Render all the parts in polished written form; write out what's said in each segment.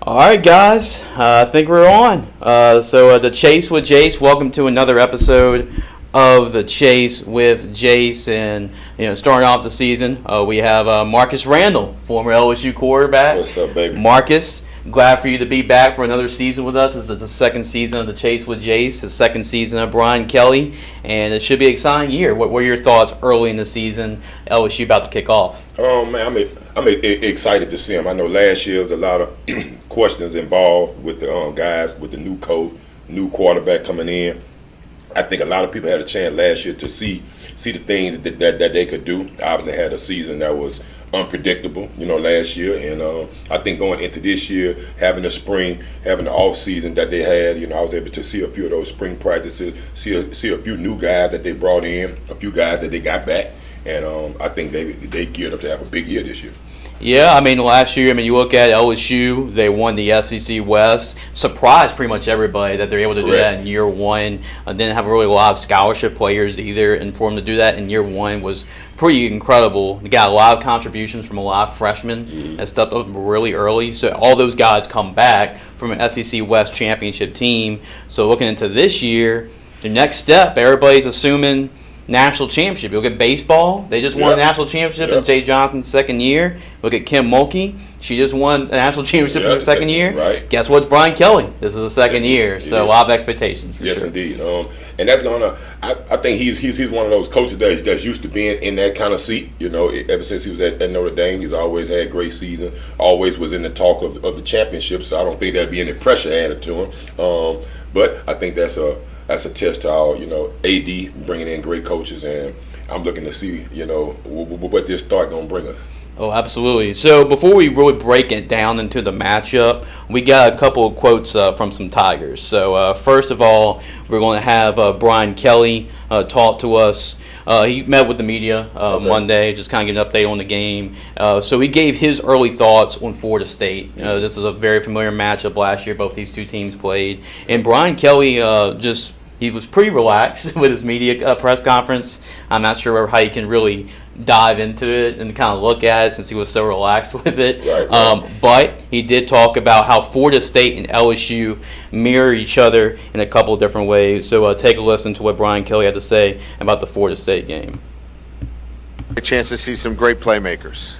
All right, guys. I think we're on. The Chase with Jace. Welcome to another episode of the Chase with Jace. And starting off the season, we have Marcus Randall, former LSU quarterback. What's up, baby? Marcus, glad for you to be back for another season with us. This is the second season of the Chase with Jace, the second season of Brian Kelly, and it should be an exciting year. What were your thoughts early in the season? LSU about to kick off. Man, I'm excited to see him. I know last year was a lot of questions involved with the guys, with the new coach, new quarterback coming in. I think a lot of people had a chance last year to see the things that they could do. Obviously had a season that was unpredictable, last year. And I think going into this year, having the spring, having the off season that they had, I was able to see a few of those spring practices, see a few new guys that they brought in, a few guys that they got back. And I think they geared up to have a big year this year. Yeah, last year, you look at LSU, they won the SEC West, surprised pretty much everybody that they're able to do that in year one. Didn't have really a lot of scholarship players either, and for them to do that in year one was pretty incredible. They got a lot of contributions from a lot of freshmen that stepped up really early. So all those guys come back from an SEC West championship team. So looking into this year, the next step, everybody's assuming national championship. You look at baseball, they just won a national championship in Jay Johnson's second year. Look at Kim Mulkey, she just won a national championship in her second year. Right. Guess what? It's Brian Kelly. This is the second year, so a lot of expectations. Yes, indeed. And that's I think he's one of those coaches that's used to being in that kind of seat. Ever since he was at Notre Dame, he's always had great season. Always was in the talk of the championship. So I don't think there'd be any pressure added to him. But I think that's a test to our, AD bringing in great coaches, and I'm looking to see, what this start gonna bring us. Oh, absolutely. So before we really break it down into the matchup, we got a couple of quotes from some Tigers. So first of all, we're going to have Brian Kelly talk to us. He met with the media Monday, just kind of give an update on the game. So he gave his early thoughts on Florida State. This is a very familiar matchup last year. Both these two teams played. And Brian Kelly he was pretty relaxed with his media press conference. I'm not sure how you can really dive into it and kind of look at it since he was so relaxed with it. Right. But he did talk about how Florida State and LSU mirror each other in a couple of different ways. So take a listen to what Brian Kelly had to say about the Florida State game. A chance to see some great playmakers.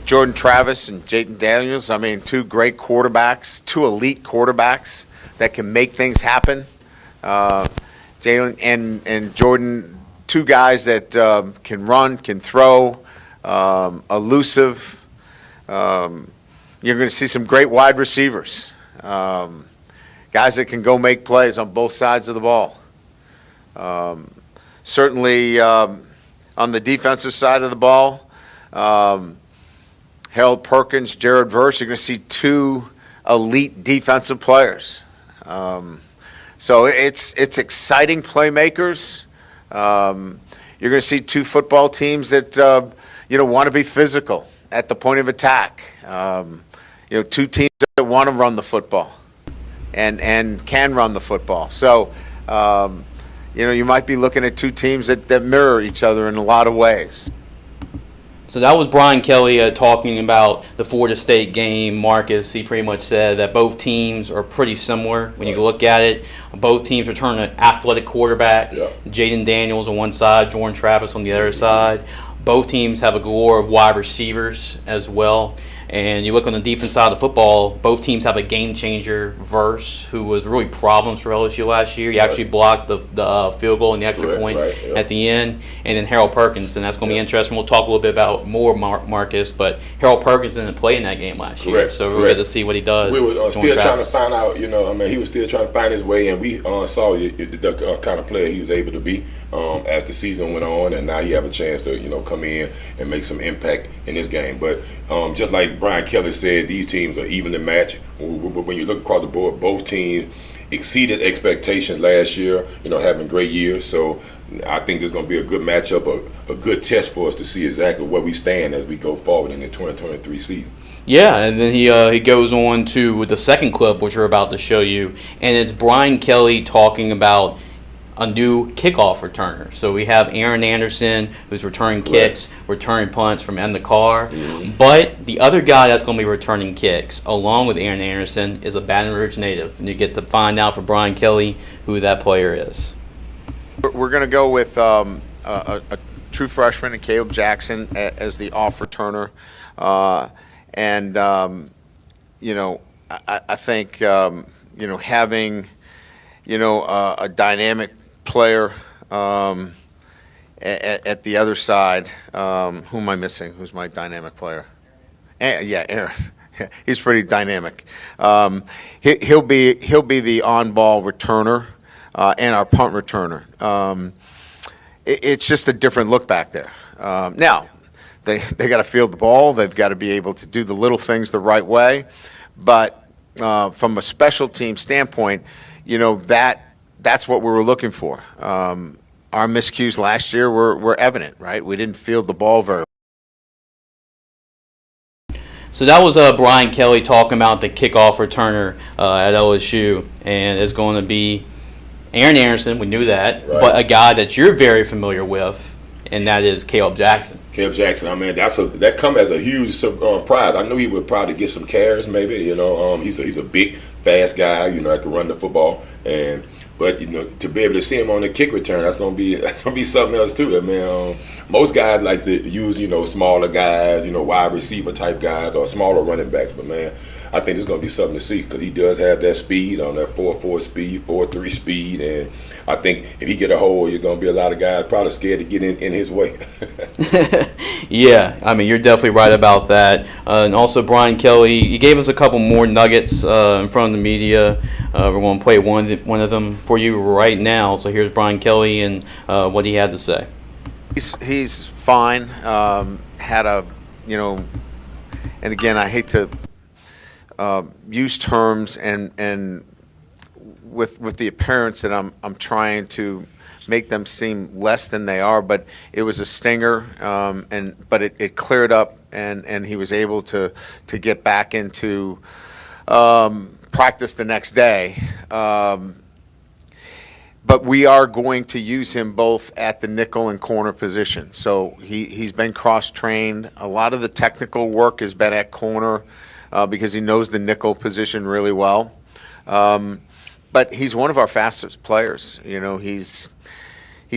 Jordan Travis and Jaden Daniels, two great quarterbacks, two elite quarterbacks that can make things happen. Jalen and Jordan, two guys that can run, can throw, elusive. You're going to see some great wide receivers, guys that can go make plays on both sides of the ball. Certainly on the defensive side of the ball, Harold Perkins, Jared Verse, you're going to see two elite defensive players. So it's exciting playmakers. You're going to see two football teams that want to be physical at the point of attack. Two teams that want to run the football and can run the football. So you might be looking at two teams that mirror each other in a lot of ways. So that was Brian Kelly talking about the Florida State game. Marcus, he pretty much said that both teams are pretty similar when you look at it. Both teams return an athletic quarterback. Jaden Daniels on one side, Jordan Travis on the other side. Both teams have a galore of wide receivers as well. And you look on the defense side of the football, both teams have a game changer, Verse, who was really problems for LSU last year. He actually blocked the field goal and the extra point at the end. And then Harold Perkins, and that's going to be interesting. We'll talk a little bit about more Marcus, but Harold Perkins didn't play in that game last year. So we'll get to see what he does. We were still trying to find out, he was still trying to find his way, and we saw the kind of player he was able to be as the season went on, and now he have a chance to, come in and make some impact in this game. But just like Brian Kelly said, these teams are evenly matched. When you look across the board, both teams exceeded expectations last year, having great years. So I think there's going to be a good matchup, a good test for us to see exactly where we stand as we go forward in the 2023 season. Yeah, and then he goes on to the second clip, which we're about to show you, and it's Brian Kelly talking about a new kickoff returner. So we have Aaron Anderson, who's returning kicks, returning punts from in the car. But the other guy that's going to be returning kicks, along with Aaron Anderson, is a Baton Rouge native. And you get to find out for Brian Kelly who that player is. We're going to go with a true freshman, and Caleb Jackson as the off returner. I think, having, a dynamic player at the other side. Who am I missing? Who's my dynamic player? Aaron. He's pretty dynamic. He'll be the on-ball returner and our punt returner. It's just a different look back there. Now, they got to field the ball. They've got to be able to do the little things the right way. But from a special team standpoint, that's what we were looking for. Our miscues last year were evident, right? We didn't field the ball very well. So that was Brian Kelly talking about the kickoff returner at LSU, and it's going to be Aaron Anderson. We knew that, but a guy that you're very familiar with, and that is Caleb Jackson. Caleb Jackson, I mean, that come as a huge surprise. I knew he would probably get some carries, maybe. He's a big, fast guy. That can run the football, but to be able to see him on the kick return, that's gonna be something else too. I mean, most guys like to use smaller guys, wide receiver type guys or smaller running backs. But man, I think it's gonna be something to see because he does have that speed on that 4.4 speed, 4.3 speed, and I think if he get a hold, you're gonna be a lot of guys probably scared to get in his way. Yeah, I mean, you're definitely right about that. And also, Brian Kelly, he gave us a couple more nuggets in front of the media. We're going to play one of them for you right now. So here's Brian Kelly and what he had to say. He's fine. Had a, and again, I hate to use terms and with the appearance that I'm trying to make them seem less than they are, but it was a stinger, but it cleared up, and he was able to get back into practice the next day. But we are going to use him both at the nickel and corner position. So he's been cross-trained. A lot of the technical work has been at corner because he knows the nickel position really well. But he's one of our fastest players. He's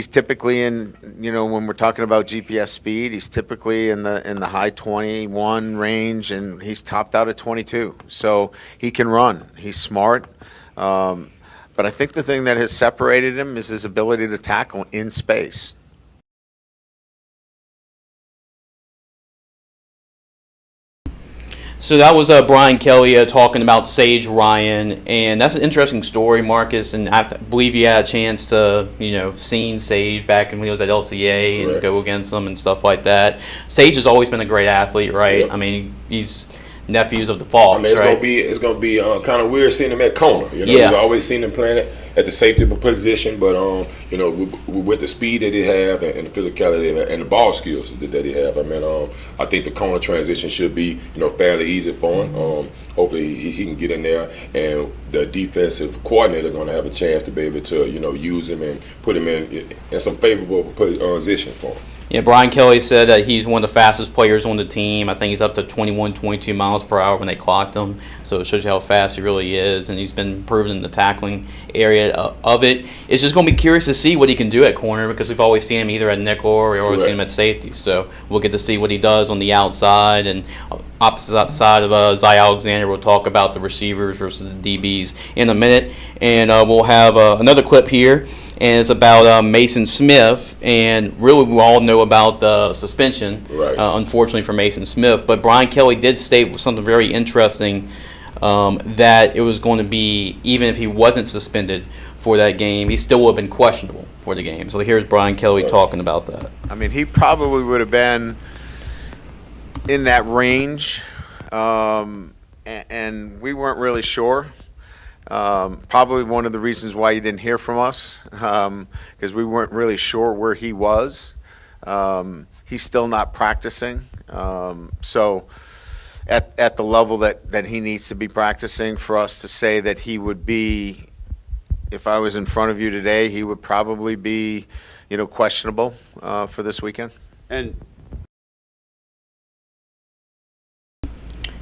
typically in, when we're talking about GPS speed, he's typically in the high 21 range, and he's topped out at 22. So he can run. He's smart. But I think the thing that has separated him is his ability to tackle in space. So that was Brian Kelly talking about Sage Ryan, and that's an interesting story, Marcus. And I believe you had a chance to, seen Sage back when he was at LCA and go against them and stuff like that. Sage has always been a great athlete, right? Yep. I mean, he's nephews of the Falls, right? It's gonna be kind of weird seeing him at corner. We've always seen him playing at the safety position, but with the speed that he have and the physicality and the ball skills that he have, I think the corner transition should be fairly easy for him. Hopefully he can get in there, and the defensive coordinator is going to have a chance to be able to use him and put him in some favorable position for him. Yeah, Brian Kelly said that he's one of the fastest players on the team. I think he's up to 21, 22 miles per hour when they clocked him. So it shows you how fast he really is, and he's been proven in the tackling area of it. It's just going to be curious to see what he can do at corner because we've always seen him either at nickel or we've always seen him at safety. So we'll get to see what he does on the outside, and opposite side of Zy Alexander. We'll talk about the receivers versus the DBs in a minute, and we'll have another clip here. And it's about Mason Smith, and really we all know about the suspension, unfortunately for Mason Smith. But Brian Kelly did state something very interesting, that it was going to be, even if he wasn't suspended for that game, he still would have been questionable for the game. So here's Brian Kelly talking about that. I mean, he probably would have been in that range, and we weren't really sure. Probably one of the reasons why you didn't hear from us, because we weren't really sure where he was. He's still not practicing, so at the level that he needs to be practicing for us to say that he would be if I was in front of you today, he would probably be, questionable for this weekend. And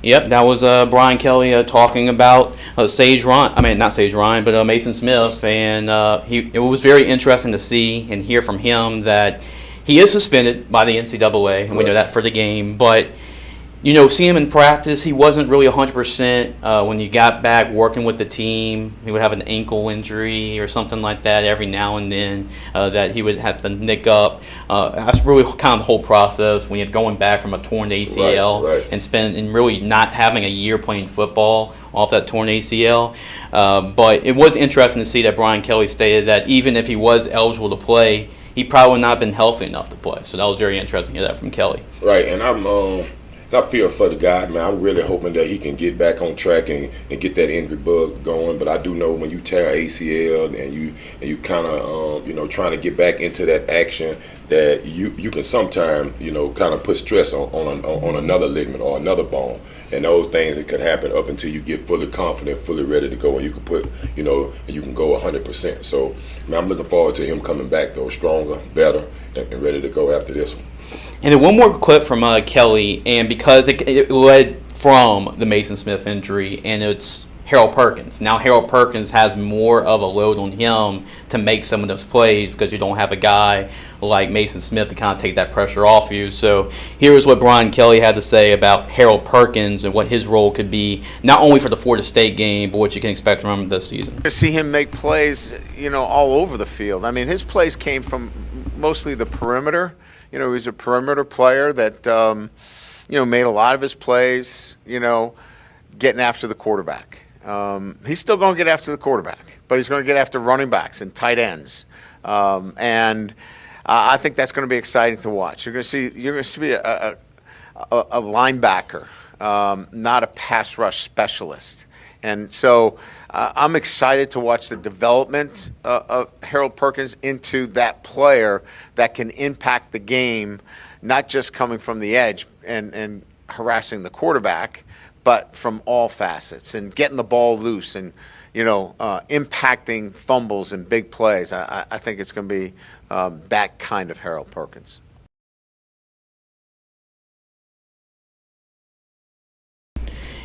Yep, that was Brian Kelly talking about Sage Ryan. I mean, not Sage Ryan, but Mason Smith, and it was very interesting to see and hear from him that he is suspended by the NCAA, and we know that for the game. But see him in practice, he wasn't really 100% when he got back working with the team. He would have an ankle injury or something like that every now and then that he would have to nick up. That's really kind of the whole process when you're going back from a torn ACL Right. and really not having a year playing football off that torn ACL. But it was interesting to see that Brian Kelly stated that even if he was eligible to play, he probably would not have been healthy enough to play. So that was very interesting to hear that from Kelly. Right, and I feel for the guy, man. I'm really hoping that he can get back on track and get that injury bug going. But I do know when you tear ACL and you kind of trying to get back into that action, that you can sometimes kind of put stress on another ligament or another bone, and those things that could happen up until you get fully confident, fully ready to go, and you can put you can go 100%. So man, I'm looking forward to him coming back though, stronger, better, and ready to go after this one. And then one more clip from Kelly, and because it led from the Mason Smith injury, and it's Harold Perkins. Now Harold Perkins has more of a load on him to make some of those plays because you don't have a guy like Mason Smith to kind of take that pressure off you. So here's what Brian Kelly had to say about Harold Perkins and what his role could be, not only for the Florida State game, but what you can expect from him this season. To see him make plays, all over the field. I mean, his plays came from mostly the perimeter. He's a perimeter player that, made a lot of his plays, getting after the quarterback. He's still going to get after the quarterback, but he's going to get after running backs and tight ends. And I think that's going to be exciting to watch. You're going to see a linebacker, not a pass rush specialist. And so I'm excited to watch the development of Harold Perkins into that player that can impact the game, not just coming from the edge and harassing the quarterback, but from all facets and getting the ball loose and, impacting fumbles and big plays. I think it's going to be that kind of Harold Perkins.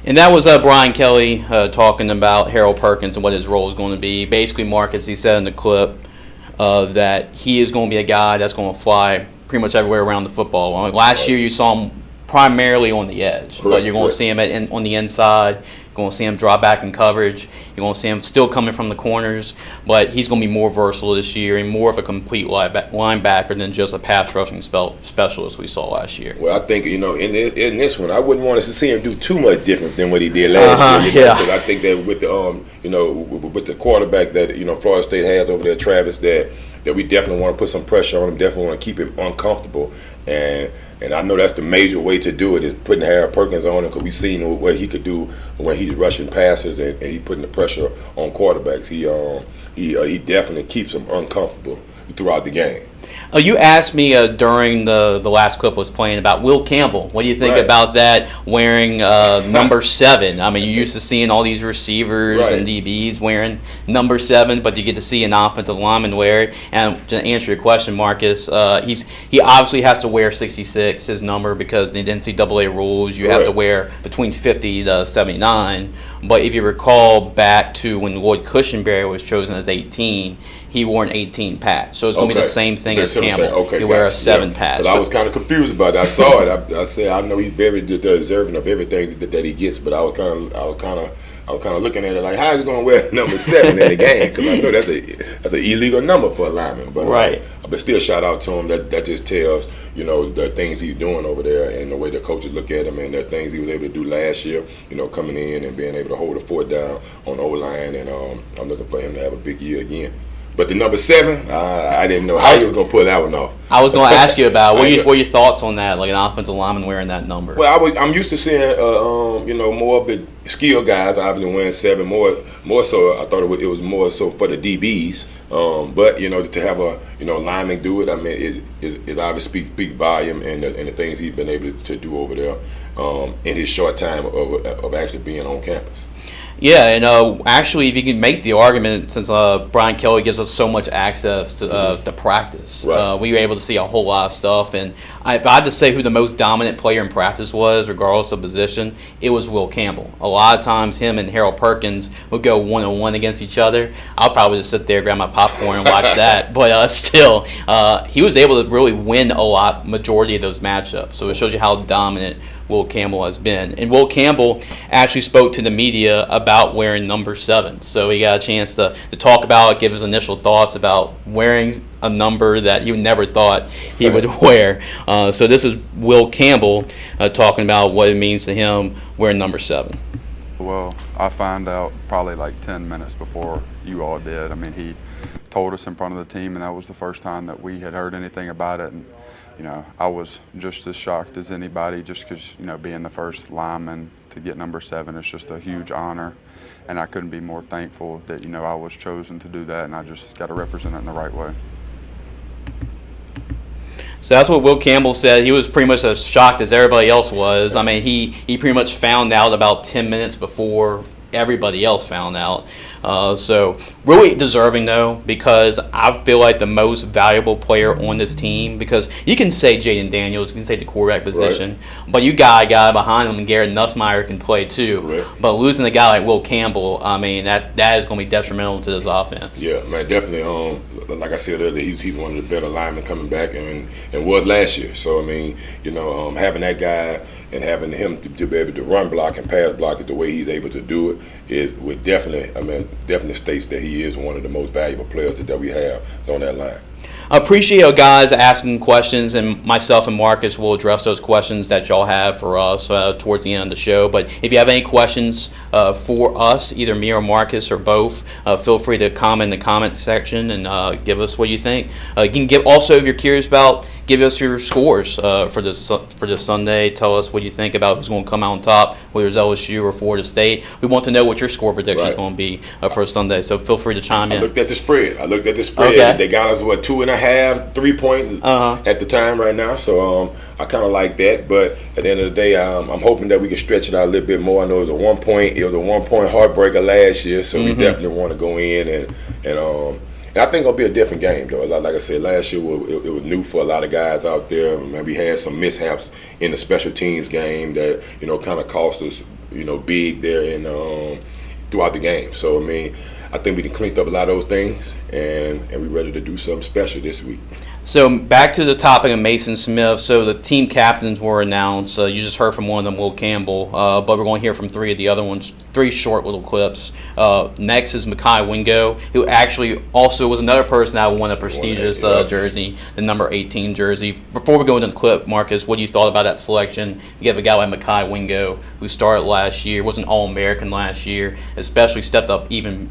And that was Brian Kelly talking about Harold Perkins and what his role is going to be. Basically, Mark, as he said in the clip, that he is going to be a guy that's going to fly pretty much everywhere around the football. I mean, last year you saw him primarily on the edge, but you're going to see him on the inside. You're going to see him drop back in coverage. You're going to see him still coming from the corners, but he's going to be more versatile this year and more of a complete linebacker than just a pass rushing specialist we saw last year. Well, I think in this one, I wouldn't want us to see him do too much different than what he did last year. Because I think that with the with the quarterback that Florida State has over there, Travis, that we definitely want to put some pressure on him. Definitely want to keep him uncomfortable, and I know that's the major way to do it is putting Harold Perkins on him because we've seen what he could do when he's rushing passes and he putting the pressure on quarterbacks. He definitely keeps them uncomfortable throughout the game. You asked me during the last clip was playing about Will Campbell. What do you think about that wearing number 7? I mean, you're used to seeing all these receivers and DBs wearing number 7, but you get to see an offensive lineman wear it. And to answer your question, Marcus, he obviously has to wear 66, his number, because the NCAA rules, you have to wear between 50 to 79. But if you recall back to when Lloyd Cushenberry was chosen as 18, he wore an 18 patch. So it's going to be the same thing as Campbell. You wear a 7 patch. But I was kind of confused about that. I saw it. I said I know he's very deserving of everything that he gets, but I was kind of looking at it like, how is he going to wear number 7 in the game? Because I know that's an illegal number for a lineman. But but still, shout out to him. That just tells the things he's doing over there and the way the coaches look at him and the things he was able to do last year. Coming in and being able to hold the fort down on O-line, and I'm looking for him to have a big year again. But the number 7, I didn't know how he was going to pull that one off. I was going to ask you about what are your thoughts on that, like an offensive lineman wearing that number? Well, I'm used to seeing more of the skill guys obviously wearing 7. More so, I thought it was more so for the DBs. But to have a lineman do it, I mean, it obviously speaks volume and the things he's been able to do over there in his short time of actually being on campus. Yeah, and actually, if you can make the argument, since Brian Kelly gives us so much access to practice, Right. we were able to see a whole lot of stuff. And if I had to say who the most dominant player in practice was, regardless of position, it was Will Campbell. A lot of times, him and Harold Perkins would go 1-on-1 against each other. I'll probably just sit there, grab my popcorn, and watch that. But still, he was able to really win majority of those matchups. So it shows you how dominant Will Campbell has been. And Will Campbell actually spoke to the media about wearing number 7. So he got a chance to talk about it, give his initial thoughts about wearing a number that he never thought he would wear. So this is Will Campbell talking about what it means to him wearing number 7. Well, I found out probably like 10 minutes before you all did. I mean, he told us in front of the team, and that was the first time that we had heard anything about it. And I was just as shocked as anybody, just because, being the first lineman to get number 7 is just a huge honor. And I couldn't be more thankful that, I was chosen to do that, and I just got to represent it in the right way. So that's what Will Campbell said. He was pretty much as shocked as everybody else was. I mean, he pretty much found out about 10 minutes before everybody else found out. So really deserving though, because I feel like the most valuable player on this team, because you can say Jaden Daniels, you can say the quarterback position, but you got a guy behind him, and Garrett Nussmeier can play too. Right. But losing a guy like Will Campbell, I mean, that is going to be detrimental to this offense. Yeah, man, definitely. Like I said earlier, he's one of the better linemen coming back, and was last year. So I mean, having that guy and having him to be able to run block and pass block it the way he's able to do it would definitely states that he is one of the most valuable players that we have on that line. I appreciate you guys asking questions, and myself and Marcus will address those questions that y'all have for us towards the end of the show. But if you have any questions for us, either me or Marcus or both, feel free to comment in the comment section and give us what you think. You can give also, if you're curious about, give us your scores for this Sunday. Tell us what you think about who's going to come out on top, whether it's LSU or Florida State. We want to know what your score prediction is going to be for Sunday. So feel free to chime in. I looked at the spread. Okay. They got us 2.5, 3 points at the time right now. So I kind of like that. But at the end of the day, I'm hoping that we can stretch it out a little bit more. I know it was a 1 point. It was a 1 point heartbreaker last year. So we definitely want to go in and I think it'll be a different game, though. Like I said, last year it was new for a lot of guys out there. Man, we had some mishaps in the special teams game that kind of cost us big there and throughout the game. So I mean, I think we can clean up a lot of those things, and we're ready to do something special this week. So back to the topic of Mason Smith. So the team captains were announced. You just heard from one of them, Will Campbell, but we're going to hear from 3 of the other ones, 3 short little clips. Next is Mekhi Wingo, who actually also was another person that won a prestigious jersey, the number 18 jersey. Before we go into the clip, Marcus, what you thought about that selection? You have a guy like Mekhi Wingo, who started last year, was an All-American last year, especially stepped up even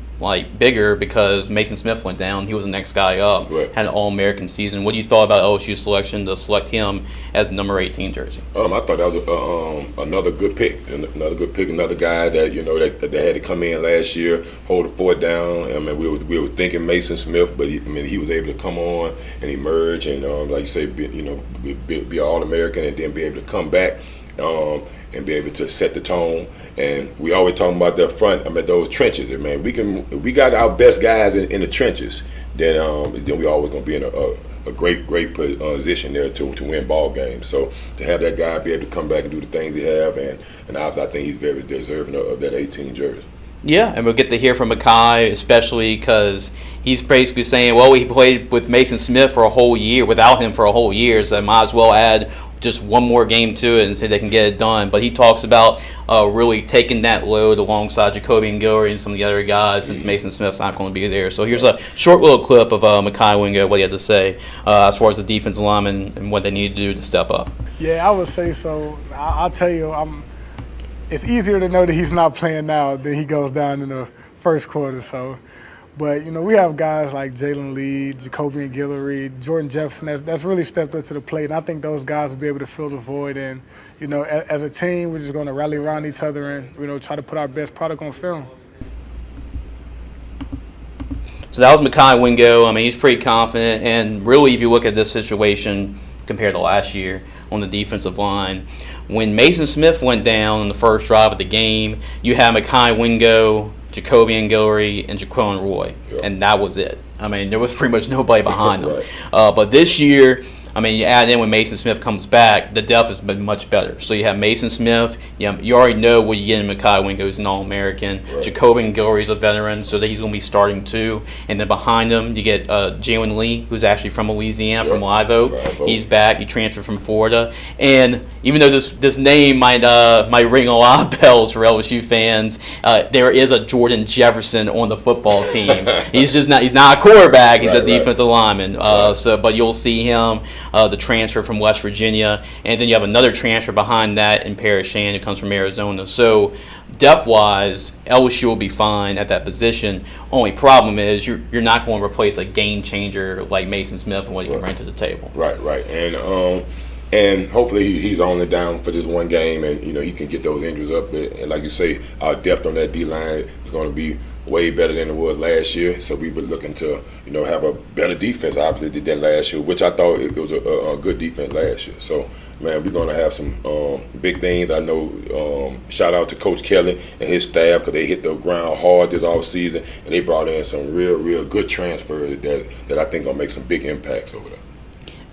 bigger because Mason Smith went down. He was the next guy up, had an All-American season. What do you thought about LSU's selection to select him as number 18 jersey? I thought that was another good pick, another guy that that had to come in last year, hold the fort down. I mean, we were thinking Mason Smith, but he was able to come on and emerge and like you say, be All-American and then be able to come back. And be able to set the tone. And we always talking about the front. I mean, those trenches. I mean, we got our best guys in the trenches. Then we always gonna be in a great position there to win ball games. So to have that guy be able to come back and do the things he have, and I think he's very deserving of that 18 jersey. Yeah, and we'll get to hear from Mekhi, especially because he's basically saying, well, he played with Mason Smith for a whole year, without him for a whole year, so I might as well add just one more game to it and say they can get it done. But he talks about really taking that load alongside Jacoby and Guillory and some of the other guys since Mason Smith's not going to be there. So here's a short little clip of Mekhi Wingo, what he had to say as far as the defensive linemen and what they need to do to step up. Yeah, I would say so. I'll tell you, it's easier to know that he's not playing now than he goes down in the first quarter. So, but we have guys like Jalen Lee, Jacoby and Guillory, Jordan Jefferson that's really stepped up to the plate, and I think those guys will be able to fill the void. And as a team, we're just going to rally around each other and try to put our best product on film. So that was Mekhi Wingo. I mean, he's pretty confident, and really, if you look at this situation compared to last year on the defensive line, when Mason Smith went down in the first drive of the game, you had Mekhi Wingo, Jacoby Guillory, and Jaquan Roy, and that was it. I mean, there was pretty much nobody behind them. Right. But this year, I mean, you add in when Mason Smith comes back, the depth has been much better. So you have Mason Smith. You already know what you get in Mekhi Wingo, who's an All-American. Right. Jacoby Guillory is a veteran, so that he's going to be starting too. And then behind him, you get Jalen Lee, who's actually from Louisiana, from Live Oak. He's back. He transferred from Florida. And even though this name might ring a lot of bells for LSU fans, there is a Jordan Jefferson on the football team. He's not a quarterback. He's a defensive lineman. But you'll see him. The transfer from West Virginia, and then you have another transfer behind that in Paris Shand, who comes from Arizona. So depth-wise, LSU will be fine at that position. Only problem is you're not going to replace a game changer like Mason Smith and what he can bring to the table. Right. And hopefully he's only down for this one game, and he can get those injuries up. And like you say, our depth on that D line is going to be way better than it was last year. So we were looking to have a better defense obviously than last year, which I thought it was a good defense last year. So man, we're going to have some big things. I know. Shout out to Coach Kelly and his staff, because they hit the ground hard this offseason, and they brought in some real good transfers that I think going to make some big impacts over there.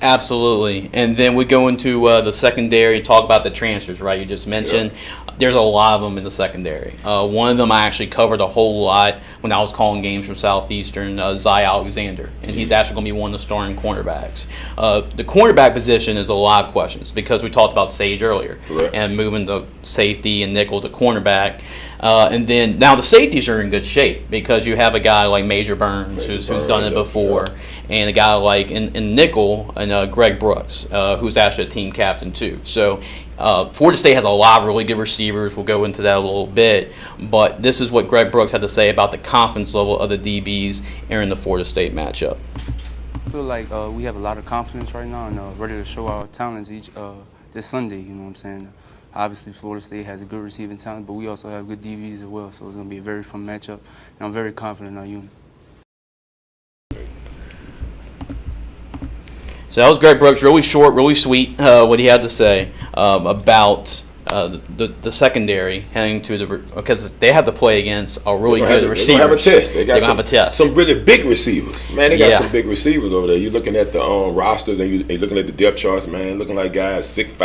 Absolutely. And then we go into the secondary and talk about the transfers, right? You just mentioned there's a lot of them in the secondary. One of them I actually covered a whole lot when I was calling games for Southeastern, Zy Alexander, and he's actually going to be one of the starting cornerbacks. The cornerback position is a lot of questions because we talked about Sage earlier. Correct. And moving the safety and nickel to cornerback. And then now the safeties are in good shape because you have a guy like Major Burns who's done it before, and a guy like in nickel and Greg Brooks, who's actually a team captain too. So Florida State has a lot of really good receivers. We'll go into that a little bit, but this is what Greg Brooks had to say about the confidence level of the DBs in the Florida State matchup. I feel like we have a lot of confidence right now and ready to show our talents this Sunday. You know what I'm saying? Obviously, Florida State has a good receiving talent, but we also have good DBs as well. So it's going to be a very fun matchup, and I'm very confident in our unit. So that was Greg Brooks, really short, really sweet, what he had to say about the secondary heading to because they have to play against a really good receiver. They're going to have a test. They're going to have a test. Some really big receivers. Man, they got some big receivers over there. You're looking at the rosters and you're looking at the depth charts, man, looking like guys 6'5",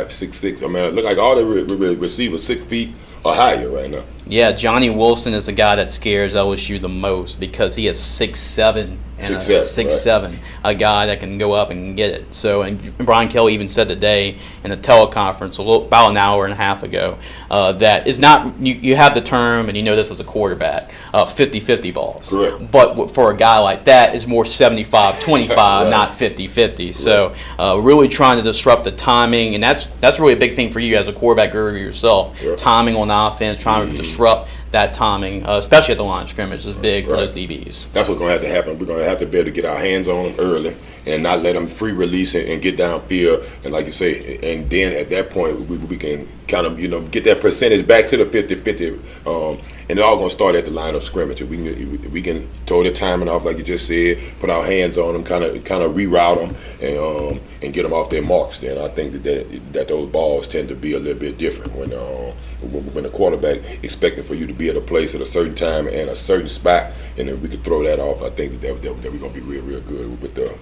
6'6". I mean, look like all the receivers 6 feet or higher right now. Yeah, Johnny Wilson is the guy that scares LSU the most because he is 6'7" and 6'7", a guy that can go up and get it. So, and Brian Kelly even said today in a teleconference about an hour and a half ago that it's not, you have the term, and you know this as a quarterback, 50-50 balls. Correct. But for a guy like that, it's more 75-25, not 50-50. So really trying to disrupt the timing, and that's really a big thing for you as a quarterback guru yourself. Timing on offense, trying to disrupt that timing, especially at the line of scrimmage, is big for those DBs. That's what's going to have to happen. We're going to have to be able to get our hands on them early and not let them free release and get downfield. And like you say, and then at that point, we can kind of, get that percentage back to the 50-50. And it's all going to start at the line of scrimmage. We can throw the timing off, like you just said, put our hands on them, kind of reroute them, and get them off their marks. Then I think that those balls tend to be a little bit different when the quarterback expecting for you to be at a place at a certain time and a certain spot, and then we could throw that off. I think that we're going to be real good with the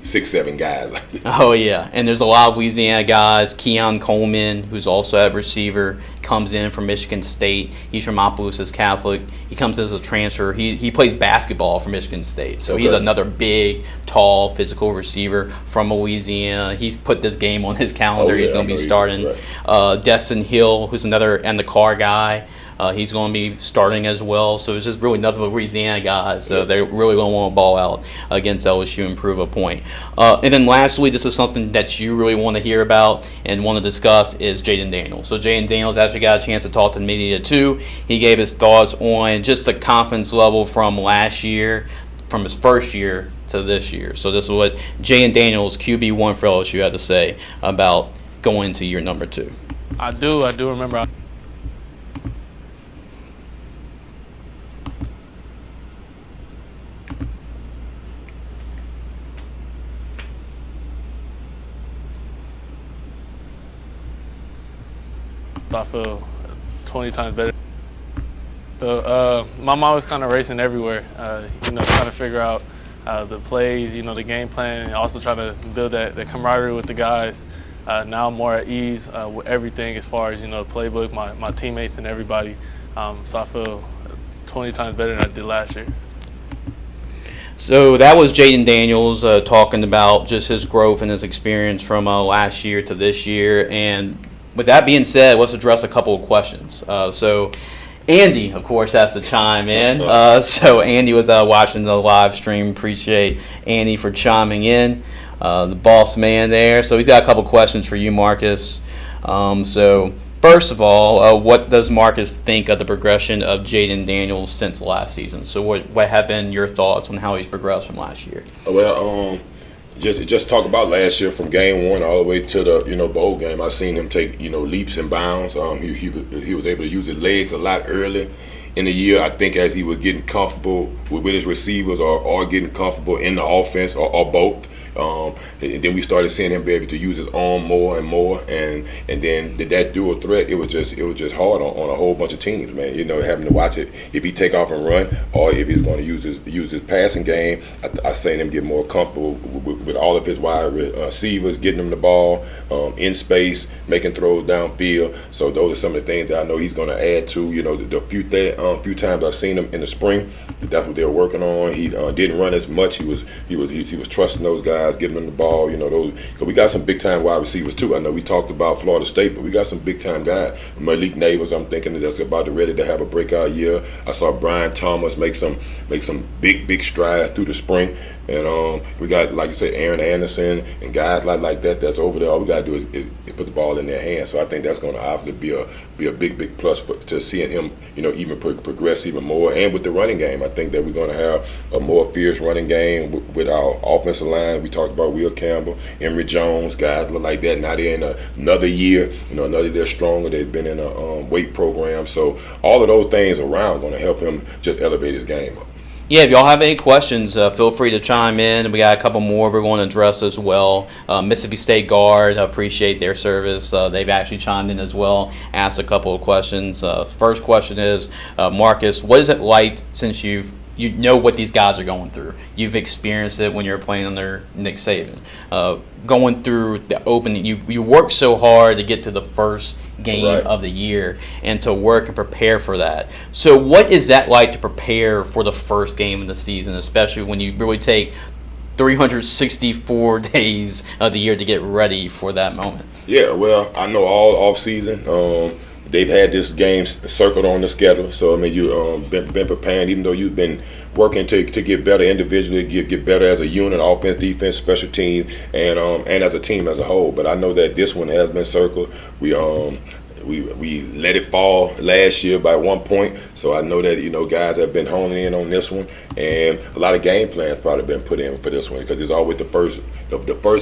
6'7" guys like that. Oh, yeah. And there's a lot of Louisiana guys. Keon Coleman, who's also a receiver, comes in from Michigan State. He's from Opelousas Catholic. He comes as a transfer. He plays basketball for Michigan State. So he's another big, tall, physical receiver from Louisiana. He's put this game on his calendar. He's going to be starting. Destin Hill, who's another and the car guy. He's going to be starting as well. So it's just really nothing but Louisiana guys. So they're really going to want to ball out against LSU and prove a point. And then lastly, this is something that you really want to hear about and want to discuss is Jaden Daniels. So Jaden Daniels actually got a chance to talk to the media too. He gave his thoughts on just the confidence level from last year, from his first year to this year. So this is what Jaden Daniels, QB1 for LSU, had to say about going into year number 2. I do remember. I feel 20 times better. So my mind was kind of racing everywhere, trying to figure out the plays, the game plan, and also trying to build that camaraderie with the guys. Now I'm more at ease with everything as far as, playbook, my teammates and everybody. So I feel 20 times better than I did last year. So that was Jaden Daniels talking about just his growth and his experience from last year to this year. And with that being said, let's address a couple of questions. So Andy, of course, has to chime in. So Andy was watching the live stream. Appreciate Andy for chiming in, the boss man there. So he's got a couple questions for you, Marcus. So first of all, what does Marcus think of the progression of Jaden Daniels since last season? So what have been your thoughts on how he's progressed from last year? Well, just talk about last year from game one all the way to the bowl game. I've seen him take leaps and bounds. He was able to use his legs a lot early in the year. I think as he was getting comfortable with his receivers or getting comfortable in the offense or both. And then we started seeing him be able to use his arm more and more, and then that dual threat, it was just hard on a whole bunch of teams, man. Having to watch it if he take off and run or if he's going to use his passing game. I seen him get more comfortable with all of his wide receivers, getting them the ball in space, making throws downfield. So those are some of the things that I know he's going to add to. The few times I've seen him in the spring, that's what they were working on. He didn't run as much. He was trusting those guys, giving them the ball. Those, because we got some big time wide receivers too. I know we talked about Florida State, but we got some big time guys. Malik Neighbors, I'm thinking that's about ready to have a breakout year. I saw Brian Thomas make some big strides through the spring, and we got, like you said, Aaron Anderson and guys like that that's over there. All we got to do is put the ball in their hands. So I think that's going to obviously be a big plus to seeing him even progress even more. And with the running game, I think that we're going to have a more fierce running game with our offensive line. We talked about Will Campbell, Emory Jones, guys like that. Now they're in another year. Another year stronger. They've been in a weight program. So all of those things around are going to help him just elevate his game up. Yeah, if y'all have any questions, feel free to chime in. We got a couple more we're going to address as well. Mississippi State Guard, appreciate their service. They've actually chimed in as well, asked a couple of questions. First question is, Marcus, what is it like since you know what these guys are going through? You've experienced it when you're playing under Nick Saban. Going through the opening, you work so hard to get to the first game of the year and to work and prepare for that. So what is that like to prepare for the first game of the season, especially when you really take 364 days of the year to get ready for that moment? Yeah, well, I know all off season. They've had this game circled on the schedule, so I mean you've been preparing, even though you've been working to get better individually, get better as a unit, offense, defense, special teams, and as a team as a whole. But I know that this one has been circled. We let it fall last year by 1 point, so I know that guys have been honing in on this one, and a lot of game plans probably been put in for this one because it's always the first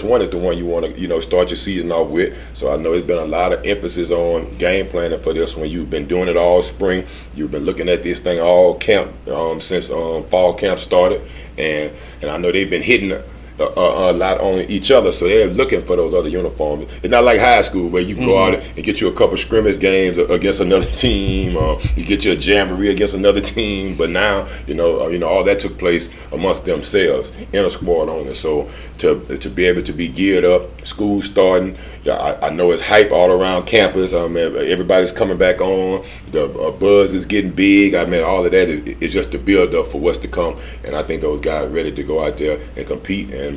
one is the one you want to start your season off with. So I know there's been a lot of emphasis on game planning for this one. You've been doing it all spring. You've been looking at this thing all camp since fall camp started, and I know they've been hitting a lot on each other, so they're looking for those other uniforms. It's not like high school where you can go out and get you a couple scrimmage games against another team, or you get you a jamboree against another team. But now, all that took place amongst themselves in a squad only. So to be able to be geared up, school starting, I know it's hype all around campus. Everybody's coming back on. The buzz is getting big. All of that is just the build up for what's to come. And I think those guys are ready to go out there and compete and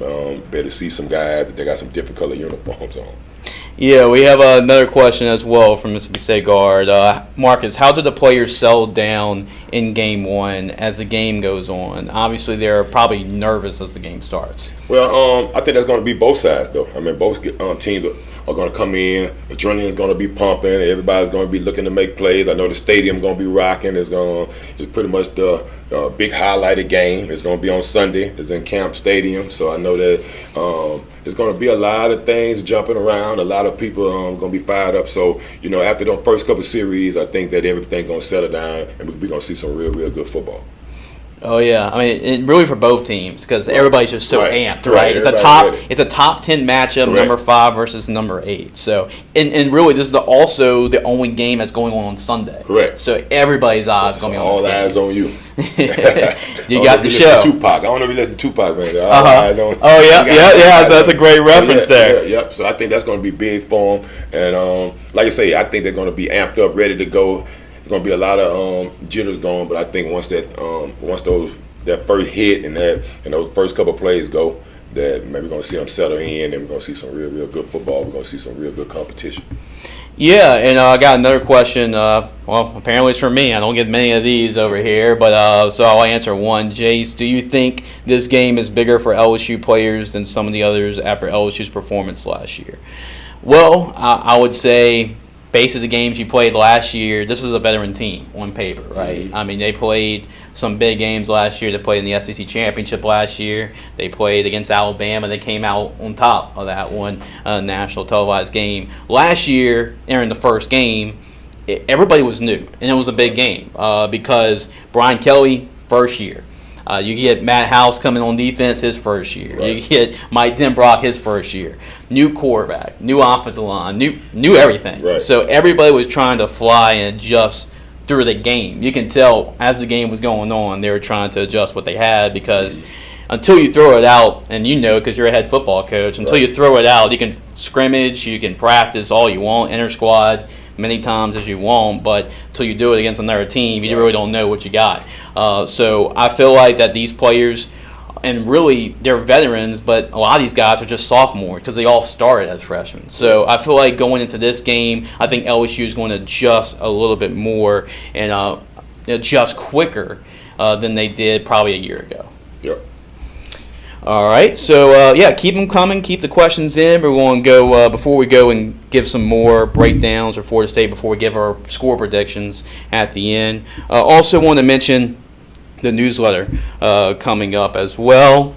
better see some guys that they got some different color uniforms on. Yeah, we have another question as well from Mississippi State Guard. Marcus, how do the players settle down in game one as the game goes on? Obviously, they're probably nervous as the game starts. Well, I think that's going to be both sides, though. Both teams are going to come in. Adrenaline is going to be pumping. Everybody's going to be looking to make plays. I know the stadium's going to be rocking. It's pretty much the big highlighted game. It's going to be on Sunday. It's in Camp Stadium. So I know that there's going to be a lot of things jumping around. A lot of people going to be fired up. So, after the first couple of series, I think that everything's going to settle down and we're going to see some real good football. Oh yeah, I mean, really for both teams because everybody's just so Right. amped, Right. right? Everybody's ready. It's a top 10 matchup, Correct. number 5 versus number 8. So, and really, this is also the only game that's going on Sunday. Correct. So everybody's eyes going to be on all this eyes game. on you. You got the show. Tupac. I don't know if you listen to Tupac, man. Oh yeah. So that's a great reference there. Yep. So I think that's going to be big for them. And like I say, I think they're going to be amped up, ready to go. There's going to be a lot of jitters going, but I think once that first hit and those first couple plays go, that maybe we're going to see them settle in, and we're going to see some real good football. We're going to see some real good competition. Yeah, and I got another question. Well, apparently it's for me. I don't get many of these over here, but so I'll answer one. Jace, do you think this game is bigger for LSU players than some of the others after LSU's performance last year? Well, I would say, based on the games you played last year, this is a veteran team on paper, right? Mm-hmm. I mean, they played some big games last year. They played in the SEC Championship last year. They played against Alabama. They came out on top of that one national televised game. Last year, during the first game, everybody was new, and it was a big game because Brian Kelly, first year. You get Matt House coming on defense his first year. Right. You get Mike Denbrock his first year. New quarterback, new offensive line, new everything. Right. So everybody was trying to fly and adjust through the game. You can tell as the game was going on, they were trying to adjust what they had because until you throw it out, and you know because you're a head football coach, until you throw it out, you can scrimmage, you can practice all you want, inter squad many times as you want, but until you do it against another team, you really don't know what you got. So I feel like that these players, and really they're veterans, but a lot of these guys are just sophomores because they all started as freshmen. So I feel like going into this game, I think LSU is going to adjust a little bit more and adjust quicker than they did probably a year ago. Yep. All right, so keep them coming. Keep the questions in. We're going to go before we go and give some more breakdowns for Florida State before we give our score predictions at the end. Also, want to mention the newsletter coming up as well.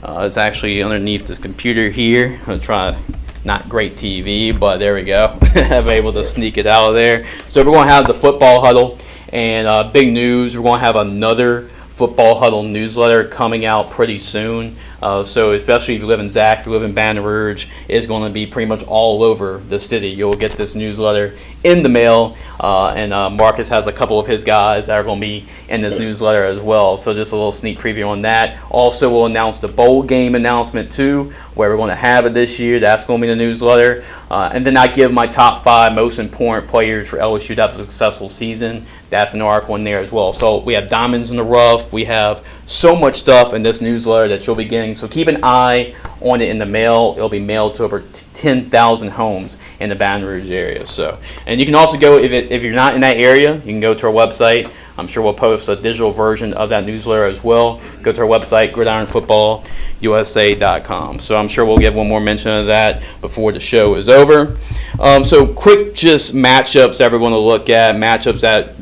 It's actually underneath this computer here. I'm going to try. Not great TV, but there we go. I'm able to sneak it out of there. So we're going to have the football huddle and big news. We're going to have another Football Huddle newsletter coming out pretty soon. So especially if you live in Zach, if you live in Baton Rouge, it's going to be pretty much all over the city. You'll get this newsletter in the mail, and Marcus has a couple of his guys that are going to be in this newsletter as well. So just a little sneak preview on that. Also, we'll announce the bowl game announcement too, where we're going to have it this year. That's going to be in the newsletter. And then I give my top 5 most important players for LSU to have a successful season. That's an article in there as well. So we have diamonds in the rough. We have so much stuff in this newsletter that you'll be getting. So keep an eye on it in the mail. It'll be mailed to over 10,000 homes in the Baton Rouge area. So, and you can also go, if you're not in that area, you can go to our website. I'm sure we'll post a digital version of that newsletter as well. Go to our website, gridironfootballusa.com. So I'm sure we'll give one more mention of that before the show is over. So quick just matchups that we're going to look at, matchups that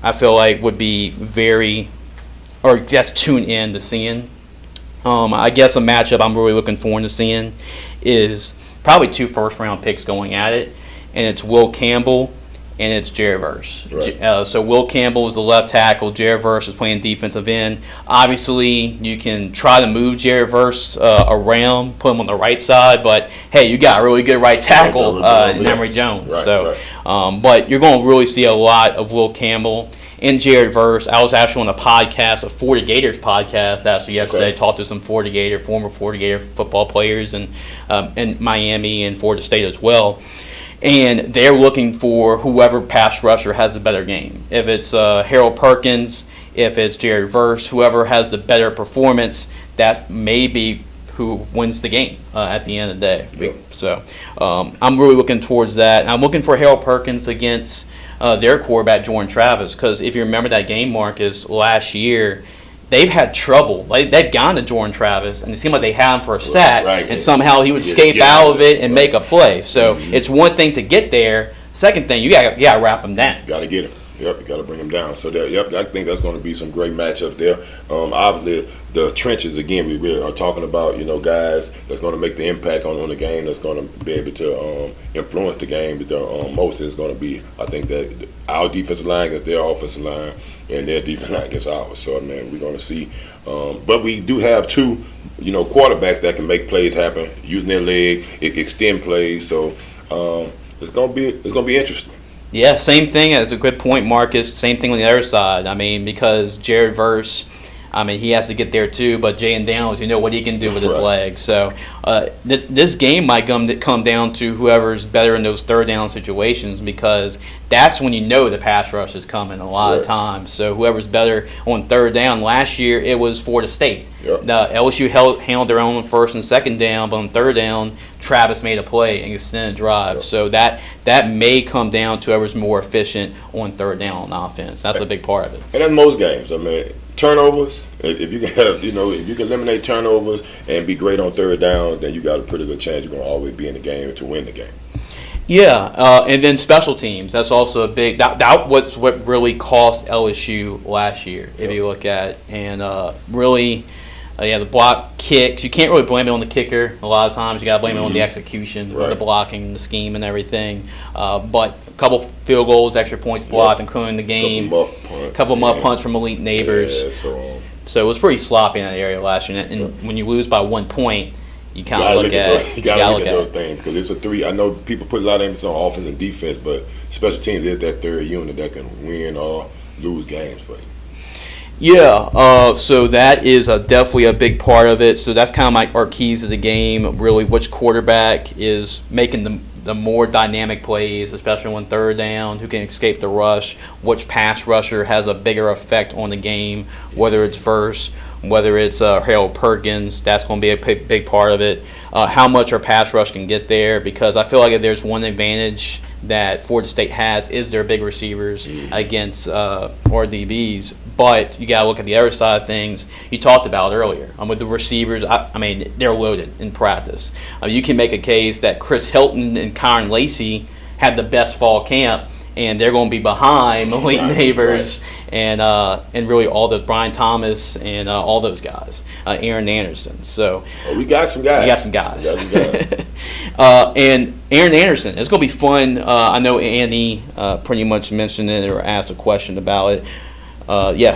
I feel like would be just tune in to seeing. I guess a matchup I'm really looking forward to seeing is probably 2 first-round picks going at it, and it's Will Campbell and it's Jared Verse. Right. So Will Campbell is the left tackle. Jared Verse is playing defensive end. Obviously, you can try to move Jared Verse around, put him on the right side, but hey, you got a really good right tackle in Emory Jones. Right. But you're going to really see a lot of Will Campbell and Jared Verse. I was actually on a podcast, a Florida Gators podcast, actually yesterday. Okay. Talked to some former Florida Gator football players in Miami and Florida State as well. And they're looking for whoever pass rusher has the better game. If it's Harold Perkins, if it's Jared Verse, whoever has the better performance, that may be who wins the game at the end of the day. Yep. So I'm really looking towards that. I'm looking for Harold Perkins against their quarterback, Jordan Travis, because if you remember that game, Marcus, last year, they've had trouble. They've gone to Jordan Travis, and it seemed like they had him for a sack, and somehow he would escape out of it and make a play. So it's one thing to get there. Second thing, you got to wrap him down. Got to get him. Yep, you got to bring them down. So I think that's going to be some great matchups there. Obviously, the trenches again. We are talking about guys that's going to make the impact on the game. That's going to be able to influence the game. But the most is going to be, I think, that our defensive line against their offensive line and their defensive line against ours. So man, we're going to see. But we do have two quarterbacks that can make plays happen using their leg, extend plays. So it's going to be interesting. Yeah, same thing. As a good point, Marcus. Same thing on the other side. I mean, because Jared Verse, he has to get there too. But Jaden Daniels, what he can do with his legs. So this game might come down to whoever's better in those third down situations, because that's when the pass rush is coming a lot of times. So whoever's better on third down. Last year it was Florida State. Yep. The LSU handled their own on first and second down, but on third down, Travis made a play and extended a drive. Yep. So that may come down to whoever's more efficient on third down on offense. That's a big part of it. And that's most games. Turnovers. If you can have, if you can eliminate turnovers and be great on third down, then you got a pretty good chance you're going to always be in the game to win the game. Yeah, and then special teams. That's also a big. That was what really cost LSU last year, if you look at it. And really. The block kicks. You can't really blame it on the kicker. A lot of times you got to blame it on the execution, the blocking, the scheme, and everything. But a couple field goals, extra points blocked, including the game. A couple muff punts from elite neighbors. Yeah, so it was pretty sloppy in that area last year. And when you lose by 1 point, you kind of look at you gotta look at those things, because it's a three. I know people put a lot of emphasis on offense and defense, but special teams is that third unit that can win or lose games for you. Yeah, so that is definitely a big part of it. So that's kind of our keys to the game, really, which quarterback is making the more dynamic plays, especially on third down, who can escape the rush, which pass rusher has a bigger effect on the game, whether it's Verse, whether it's Harold Perkins. That's going to be a big part of it. How much our pass rush can get there, because I feel like if there's one advantage that Florida State has is their big receivers against our DBs. But you got to look at the other side of things. You talked about earlier. With the receivers, they're loaded in practice. You can make a case that Chris Hilton and Kyron Lacey had the best fall camp, and they're going to be behind Malik Neighbors and really all those Brian Thomas and all those guys, Aaron Anderson. So we got some guys. We got some guys. And Aaron Anderson, it's going to be fun. I know Andy pretty much mentioned it or asked a question about it.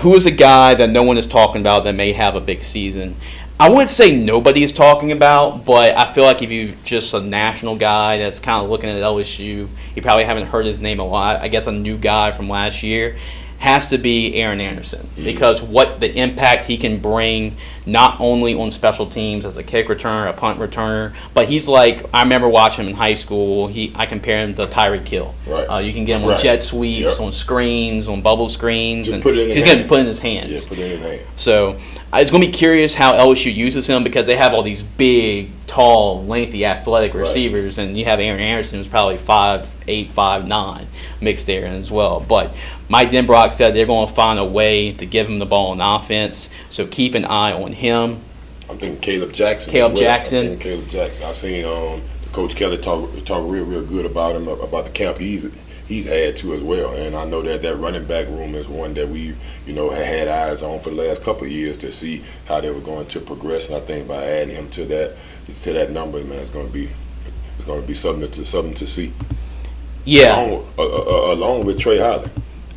Who is a guy that no one is talking about that may have a big season? I wouldn't say nobody is talking about, but I feel like if you're just a national guy that's kind of looking at LSU, you probably haven't heard his name a lot. I guess a new guy from last year has to be Aaron Anderson, because what the impact he can bring, not only on special teams as a kick returner, a punt returner, but he's like, I remember watching him in high school. I compare him to Tyreek Hill. You can get him on jet sweeps, on screens, on bubble screens, and he's going to put it in his hands. Yeah, put it in his hands. So it's going to be curious how LSU uses him, because they have all these big, tall, lengthy, athletic receivers, and you have Aaron Anderson, who's probably 5'8", 5'9", mixed there as well. But Mike Denbrock said they're going to find a way to give him the ball in offense, so keep an eye on him. I'm thinking Caleb Jackson. I've seen Coach Kelly talk real good about him, about the camp he's had too as well. And I know that running back room is one that we had eyes on for the last couple of years to see how they were going to progress. And I think by adding him to that number, man, it's going to be something to see. Yeah. Along with Trey Holland.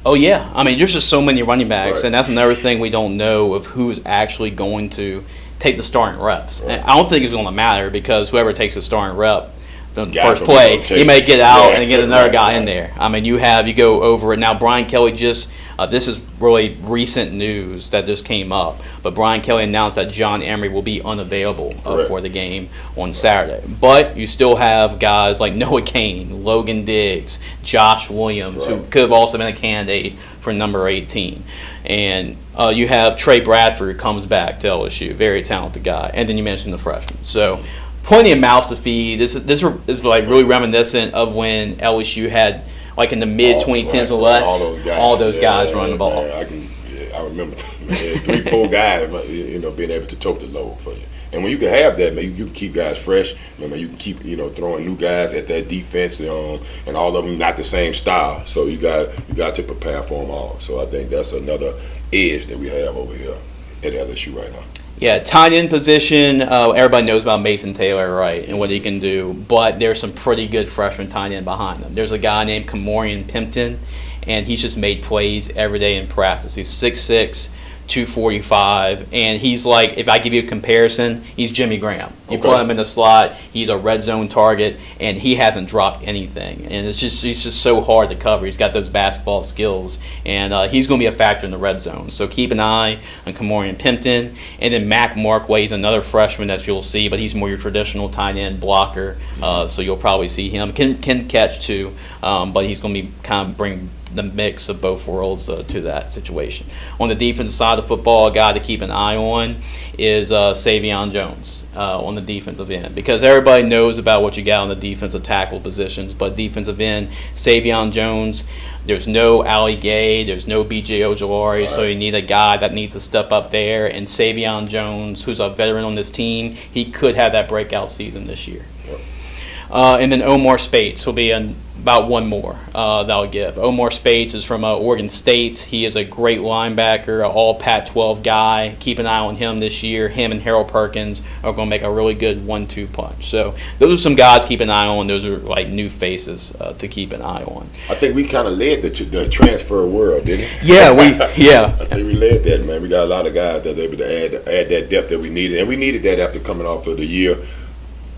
Oh, yeah. There's just so many running backs, and that's another thing we don't know of who's actually going to take the starting reps. And I don't think it's going to matter, because whoever takes the starting rep, the first play, he may get out and get another guy in there. You go over it. Now, Brian Kelly this is really recent news that just came up, but Brian Kelly announced that John Emery will be unavailable for the game on Saturday. But you still have guys like Noah Cain, Logan Diggs, Josh Williams, who could have also been a candidate for number 18. And you have Trey Bradford, who comes back to LSU, very talented guy. And then you mentioned the freshman. So plenty of mouths to feed. This is like really reminiscent of when LSU had, like in the mid 2010s or less, all those guys running the ball. I remember 3-4 guys, being able to tote the load for you. And when you can have that, man, you can keep guys fresh. Man, you can keep throwing new guys at that defense, and all of them not the same style. So you got to prepare for them all. So I think that's another edge that we have over here at LSU right now. Yeah, tight end position, everybody knows about Mason Taylor, right, and what he can do, but there's some pretty good freshman tight end behind him. There's a guy named Kamorian Pimpton, and he's just made plays every day in practice. He's 6'6", 245, and he's like, if I give you a comparison, he's Jimmy Graham. You put him in the slot, he's a red zone target, and he hasn't dropped anything. And he's just so hard to cover. He's got those basketball skills, and he's going to be a factor in the red zone. So keep an eye on Kamorian Pimpton, and then Mac Markway is another freshman that you'll see, but he's more your traditional tight end blocker. So you'll probably see him. Can catch too, but he's going to be kind of bring the mix of both worlds to that situation. On the defensive side of football, a guy to keep an eye on is Savion Jones on the defensive end, because everybody knows about what you got on the defensive tackle positions, but defensive end, Savion Jones, there's no Ali Gay, there's no B.J. Ojolari, so you need a guy that needs to step up there, and Savion Jones, who's a veteran on this team, he could have that breakout season this year. And then Omar Spates will be about one more that I'll give. Omar Spates is from Oregon State. He is a great linebacker, an all Pac-12 guy. Keep an eye on him this year. Him and Harold Perkins are going to make a really good 1-2 punch. So those are some guys to keep an eye on. Those are like new faces to keep an eye on. I think we kind of led the transfer world, didn't we? Yeah, I think we led that, man. We got a lot of guys that's able to add that depth that we needed, and we needed that after coming off of the year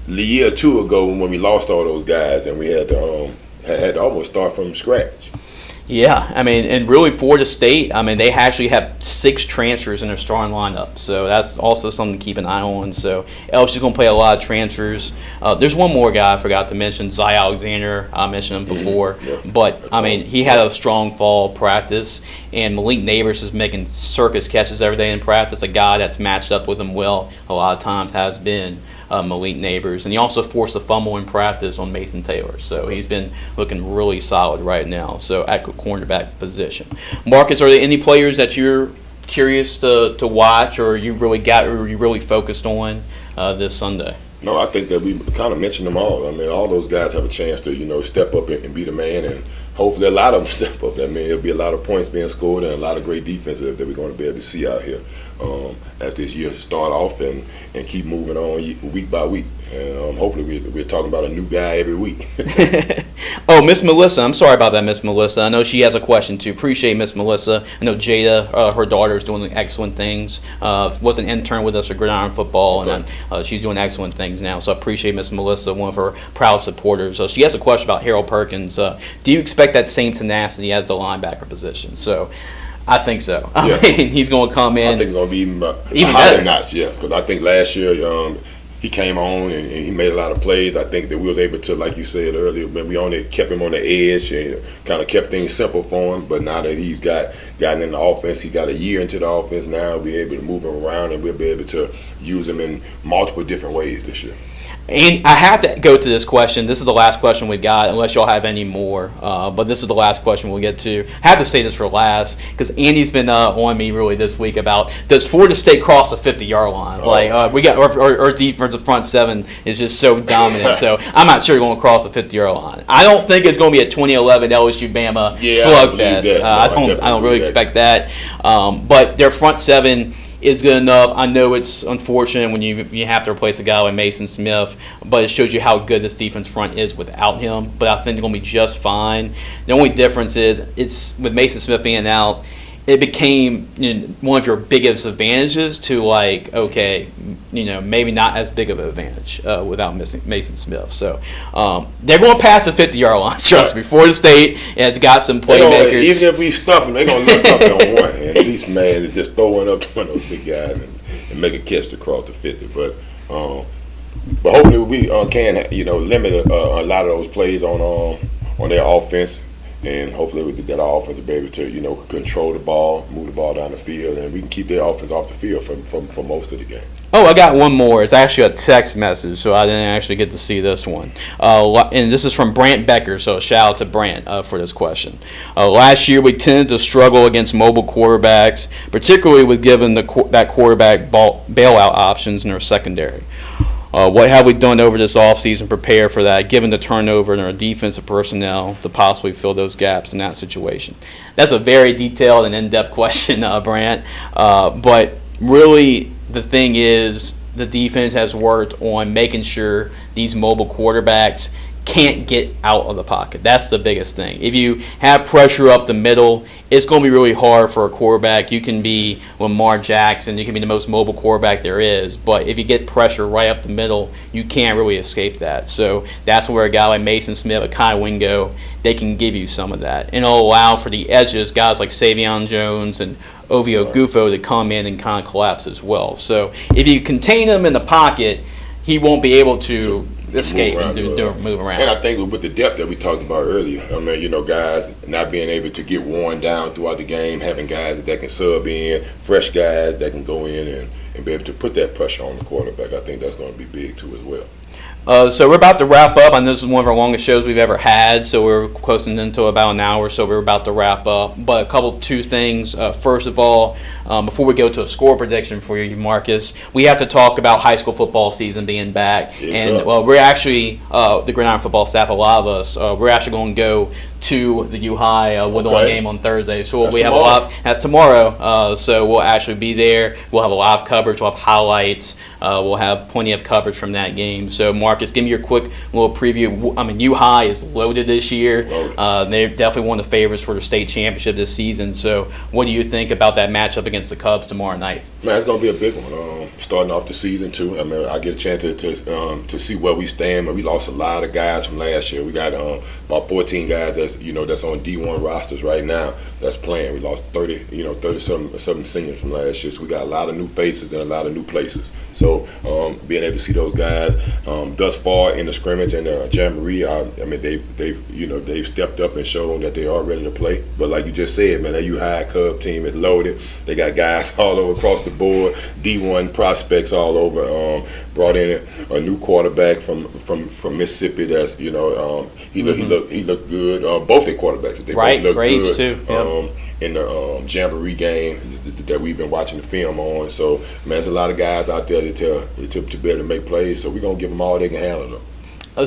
or two ago when we lost all those guys, and we had to almost start from scratch. Yeah, I mean, and really Florida State, I mean, they actually have 6 transfers in their starting lineup, so that's also something to keep an eye on. So LSU's going to play a lot of transfers. There's one more guy I forgot to mention, Zy Alexander. I mentioned him before, but I mean, he had a strong fall practice, and Malik Neighbors is making circus catches every day in practice. A guy that's matched up with him well a lot of times has been Malik Neighbors, and he also forced a fumble in practice on Mason Taylor, so he's been looking really solid right now. So at cornerback position, Marcus, are there any players that you're curious to watch, or you really focused on this Sunday? No, I think that we kind of mentioned them all. I mean, all those guys have a chance to step up and be the man, and hopefully a lot of them step up. I mean, there'll be a lot of points being scored and a lot of great defense that we're going to be able to see out here as this year start off and keep moving on week by week. And hopefully we're talking about a new guy every week. Oh, Miss Melissa, I'm sorry about that, Miss Melissa. I know she has a question too. Appreciate Miss Melissa. I know Jada, her daughter, is doing excellent things. Was an intern with us at Gridiron Football, and she's doing excellent things now. So I appreciate Miss Melissa, one of her proud supporters. So she has a question about Harold Perkins. Do you expect that same tenacity as the linebacker position? So I think so. I mean, he's going to come in. I think it's going to be even higher better notch, because I think last year he came on and he made a lot of plays. I think that we was able to, like you said earlier, when we only kept him on the edge and kind of kept things simple for him. But now that he's gotten in the offense, he got a year into the offense now, we'll be able to move him around and we'll be able to use him in multiple different ways this year. And I have to go to this question. This is the last question we've got, unless y'all have any more. But this is the last question we'll get to. I have to say this for last because Andy's been on me really this week about, does Florida State cross the 50-yard line? Like we got our defensive front seven is just so dominant. So I'm not sure they're going to cross the 50-yard line. I don't think it's going to be a 2011 LSU Bama slugfest. I don't really expect that. But their front seven is good enough. I know it's unfortunate when you have to replace a guy like Mason Smith, but it shows you how good this defense front is without him. But I think they're going to be just fine. The only difference is it's with Mason Smith being out, it became one of your biggest advantages to maybe not as big of an advantage without Mason Smith. So they're going to pass the 50-yard line. Trust me. Florida State has got some playmakers. Even if we stuff them, they're going to look up on one. And at least, man, to just throw one up to one of those big guys and make a catch to cross the 50. But hopefully we can limit a lot of those plays on their offense. and hopefully we get our offense to be able to control the ball, move the ball down the field, and we can keep their offense off the field for most of the game. Oh, I got one more. It's actually a text message, so I didn't actually get to see this one. And this is from Brant Becker, so shout out to Brant for this question. Last year, we tended to struggle against mobile quarterbacks, particularly with giving that quarterback bailout options in our secondary. What have we done over this offseason to prepare for that, given the turnover in our defensive personnel, to possibly fill those gaps in that situation? That's a very detailed and in-depth question, Brant. But really, the thing is, the defense has worked on making sure these mobile quarterbacks can't get out of the pocket. That's the biggest thing. If you have pressure up the middle, it's going to be really hard for a quarterback. You can be Lamar Jackson, you can be the most mobile quarterback there is, but if you get pressure right up the middle, you can't really escape that. So that's where a guy like Mason Smith, a Kai Wingo, they can give you some of that. And it'll allow for the edges, guys like Savion Jones and Ovio Gufo, to come in and kind of collapse as well. So if you contain him in the pocket, he won't be able to escape and move around. And I think with the depth that we talked about earlier, I mean, guys not being able to get worn down throughout the game, having guys that can sub in, fresh guys that can go in and be able to put that pressure on the quarterback, I think that's going to be big too as well. So we're about to wrap up, and this is one of our longest shows we've ever had, so we're closing into about an hour, so we're about to wrap up. But two things. First of all, before we go to a score prediction for you, Marcus, we have to talk about high school football season being back. Yes, we're actually, the Gridiron football staff, a lot of us, we're actually going to go to the U-High Woodlawn game on Thursday. So we have a lot. That's tomorrow. So we'll actually be there. We'll have a live coverage. We'll have highlights. We'll have plenty of coverage from that game. So Marcus, give me your quick little preview. I mean, U-High is loaded this year. They're definitely one of the favorites for the state championship this season. So what do you think about that matchup against the Cubs tomorrow night? Man, it's going to be a big one. Starting off the season too. I mean, I get a chance to see where we stand. We lost a lot of guys from last year. We got about 14 guys that's on D1 rosters right now that's playing. We lost 30-some seniors from last year. So we got a lot of new faces and a lot of new places. So being able to see those guys thus far in the scrimmage and the jamboree, I mean they've stepped up and shown that they are ready to play. But like you just said, man, that U-High Cub team is loaded. They got guys all over across the board, D1 prospects all over. Brought in a new quarterback from Mississippi. That's he looked good. Both their quarterbacks, they both look grades good. Too. In the jamboree game that we've been watching the film on. So, man, there's a lot of guys out there to be able to make plays. So we're going to give them all they can handle them.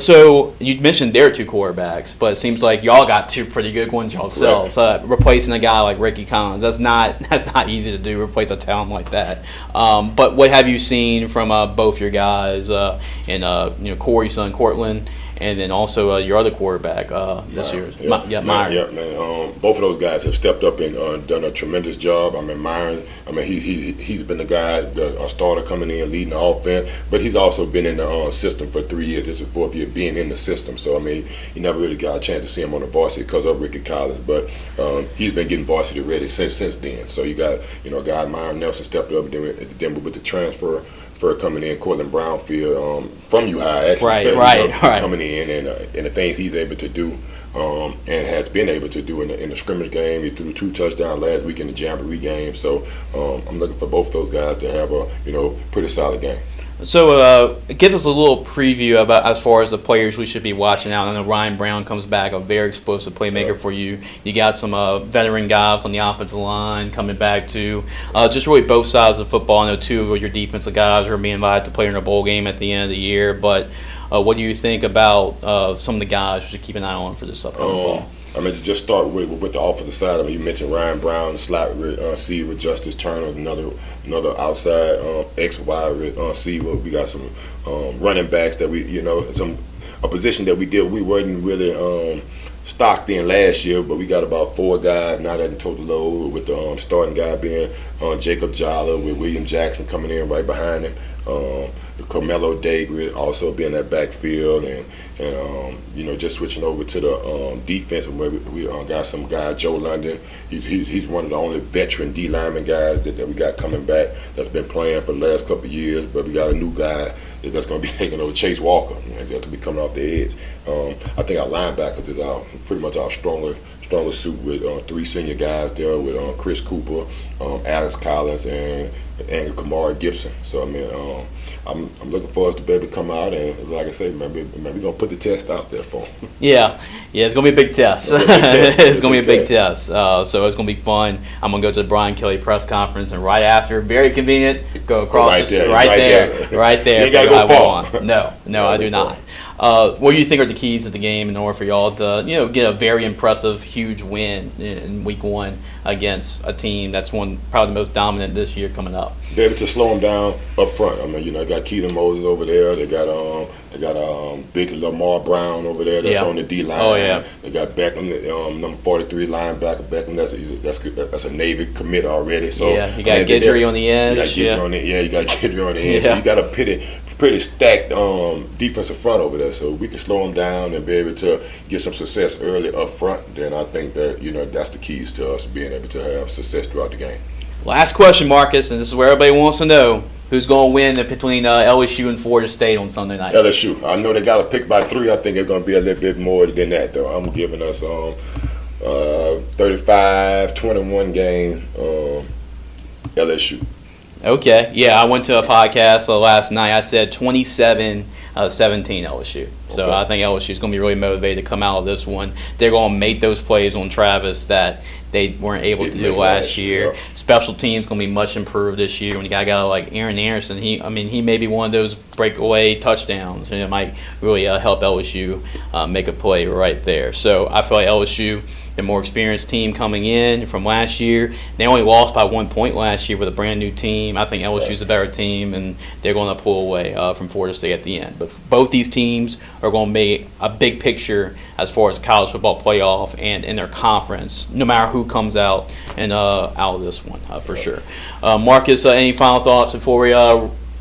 So you mentioned their two quarterbacks, but it seems like y'all got two pretty good ones yourselves. Replacing a guy like Ricky Collins, that's not easy to do. Replace a talent like that. But what have you seen from both your guys and Corey's son Cortland, and then also your other quarterback this year, Myron? Yeah, man. Both of those guys have stepped up and done a tremendous job. I mean, Myron. I mean, he's been the guy, the starter coming in, leading the offense, but he's also been in the system for 3 years. This is his fourth year being in the system. So I mean, you never really got a chance to see him on the varsity because of Ricky Collins, but he's been getting varsity ready since then. So you got a guy, Myron Nelson, stepped up then with the transfer coming in, Cortland Brownfield from U-High, actually. Right. Coming in and the things he's able to do and has been able to do in the scrimmage game. He threw 2 touchdowns last week in the jamboree game. So I'm looking for both those guys to have a pretty solid game. So give us a little preview about as far as the players we should be watching out. I know Ryan Brown comes back, a very explosive playmaker for you. You got some veteran guys on the offensive line coming back too. Just really both sides of football. I know 2 of your defensive guys are being invited to play in a bowl game at the end of the year. But what do you think about some of the guys we should keep an eye on for this upcoming fall? I mean, to just start with the offensive side. I mean, you mentioned Ryan Brown, slot receiver, Justice Turner, another outside X-Y receiver. We got some running backs that a position that we wasn't really stocked in last year, but we got about 4 guys now that can tote the load, with the starting guy being Jacob Jolly, with William Jackson coming in right behind him. Carmelo Davis also being that backfield, and just switching over to the defense where we got some guy, Joe London. He's one of the only veteran D lineman guys that we got coming back that's been playing for the last couple of years. But we got a new guy that's going to be taking over, Chase Walker. That's going to be coming off the edge. I think our linebackers is pretty much our stronger suit with 3 senior guys there with Chris Cooper, Alex Collins, and Kamara Gibson. So I mean, I'm looking forward to be able to come out and, like I say, maybe we're gonna put the test out there for them. Yeah, it's gonna be a big test. It's gonna be a big test. So it's gonna be fun. I'm gonna go to the Brian Kelly press conference, and right after, very convenient, go across Right there. right there. You ain't gotta go far. No, I do not. What do you think are the keys of the game in order for y'all to, get a very impressive, huge win in week 1 against a team that's probably the most dominant this year coming up? Be able to slow them down up front. I mean, they got Keelan Moses over there. They got big Lamar Brown over there that's on the D line. Oh yeah. They got Beckham, number 43 linebacker Beckham. That's a Navy commit already. So yeah, you got Guidry on the edge. You got Guidry on the edge. So you got a pretty stacked defensive front over there. So we can slow them down and be able to get some success early up front. Then I think that that's the keys to us being able to have success throughout the game. Last question, Marcus, and this is where everybody wants to know. Who's going to win between LSU and Florida State on Sunday night? LSU. I know they got to pick by 3. I think it's going to be a little bit more than that, though. I'm giving us 35-21 game LSU. Okay. Yeah, I went to a podcast last night. I said 27-17 LSU. So I think LSU is going to be really motivated to come out of this one. They're going to make those plays on Travis that they weren't able to do last year. Yeah. Special teams going to be much improved this year. When you got a guy like Aaron Anderson, he may be one of those breakaway touchdowns, and it might really help LSU make a play right there. So I feel like LSU, the more experienced team coming in from last year. They only lost by 1 point last year with a brand new team. I think LSU's a better team, and they're going to pull away from Florida State at the end. But both these teams are going to make a big picture as far as the college football playoff and in their conference, no matter who comes out and out of this one for sure. Marcus, any final thoughts before we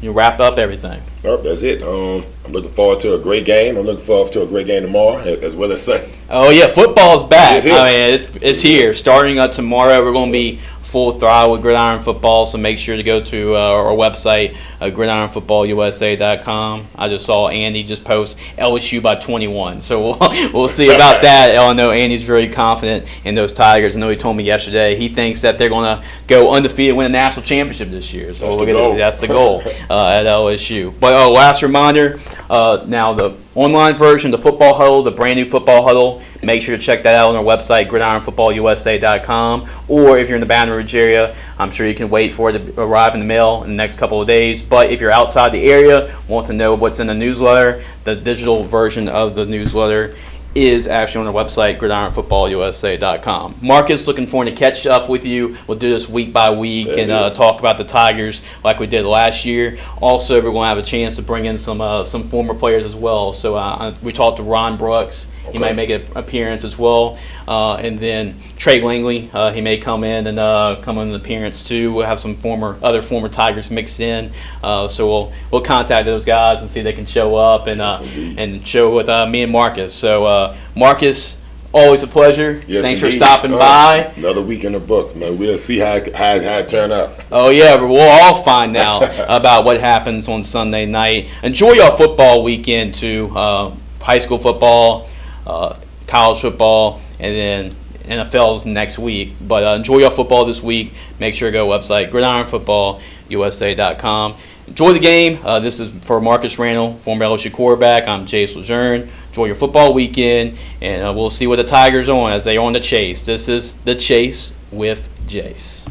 wrap up everything? Nope, that's it. I'm looking forward to a great game. I'm looking forward to a great game tomorrow as well as Sunday. Oh, yeah, football's back. It's It's here. Starting tomorrow, we're going to be full throttle with Gridiron Football, so make sure to go to our website, gridironfootballusa.com. I just saw Andy just post LSU by 21, so we'll see about that. I know Andy's very confident in those Tigers. I know he told me yesterday he thinks that they're going to go undefeated, win a national championship this year. So that's the goal at LSU. But last reminder, now the online version, the Football Huddle, the brand new Football Huddle. Make sure to check that out on our website, gridironfootballusa.com. Or if you're in the Baton Rouge area, I'm sure you can wait for it to arrive in the mail in the next couple of days. But if you're outside the area, want to know what's in the newsletter, the digital version of the newsletter is actually on our website, gridironfootballusa.com. Marcus, looking forward to catch up with you. We'll do this week by week and talk about the Tigers like we did last year. Also, we're going to have a chance to bring in some former players as well. So we talked to Ron Brooks. He might make an appearance as well. And then Trey Langley, he may come in and come in an appearance too. We'll have some other former Tigers mixed in. So we'll contact those guys and see if they can show up and show with me and Marcus. So Marcus, always a pleasure. Yes, thanks indeed. for stopping by. Another week in the book, man. We'll see how it turn out. Oh yeah, but we'll all find out about what happens on Sunday night. Enjoy your football weekend too. High school football, college football, and then NFL's next week. But enjoy your football this week. Make sure to go to the website, gridironfootballusa.com. Enjoy the game. This is for Marcus Randall, former LSU quarterback. I'm Jace Lejeune. Enjoy your football weekend, and we'll see what the Tigers are on as they are on the chase. This is The Chase with Jace.